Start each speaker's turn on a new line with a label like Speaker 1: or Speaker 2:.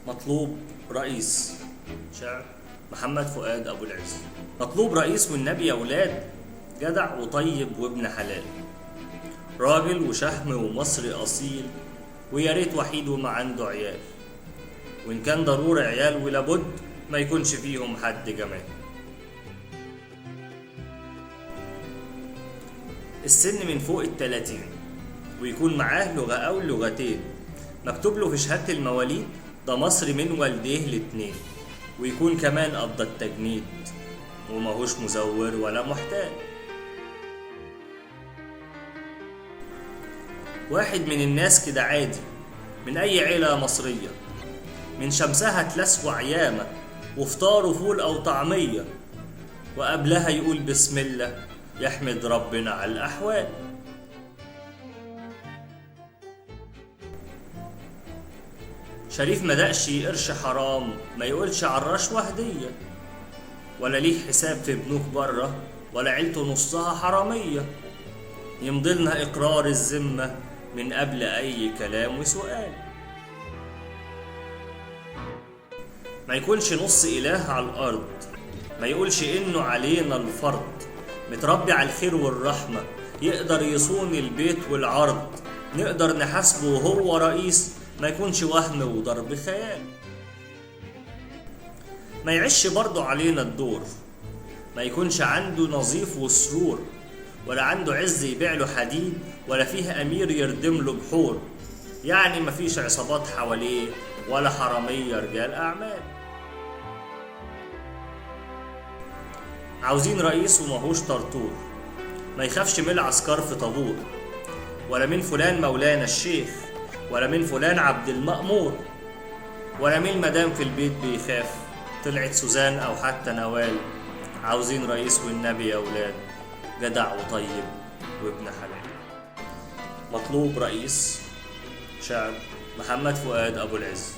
Speaker 1: مطلوب رئيس. شعر محمد فؤاد أبو العز. مطلوب رئيس والنبي يا ولاد، جدع وطيب وابن حلال، راجل وشهم ومصري أصيل، ويا ريت وحيد وما عنده عيال، وإن كان ضروري عيال ولابد ما يكونش فيهم حد جمال. السن من فوق ال30، ويكون معاه لغة أو لغتين، مكتوب له في شهادة المواليد ده مصري من والديه الاتنين، ويكون كمان قضى التجنيد وماهوش مزور ولا محتال. واحد من الناس كده عادي من أي عيلة مصرية، من شمسها تلسوع ياما وفطار وفول أو طعمية، وقبلها يقول بسم الله يحمد ربنا على الأحوال. شريف ما دقش قرش حرام، ما يقولش على الرشوة هدية، ولا ليه حساب في بنوك بره، ولا عيلته نصها حرامية، يمضلنا إقرار الذمة من قبل أي كلام وسؤال. ما يكونش نص إله على الأرض، ما يقولش إنه علينا الفرض، متربي على الخير والرحمة، يقدر يصون البيت والعرض، نقدر نحاسبه وهو رئيس، ما يكونش وهم وضرب خيال. ما يعيش برضه علينا الدور، ما يكونش عنده نظيف وسرور، ولا عنده عز يبيع له حديد، ولا فيه أمير يردم له بحور، يعني ما فيش عصابات حواليه ولا حرامية رجال أعمال. عاوزين رئيس وماهوش طرطور، ما يخافش من العسكر في طابور، ولا من فلان مولانا الشيخ، ولا من فلان عبد المأمور، ولا من المدام في البيت بيخاف طلعت سوزان أو حتى نوال. عاوزين رئيس والنبي يا ولاد، جدع وطيب وابن حلال. مطلوب رئيس. شعر محمد فؤاد أبو العز.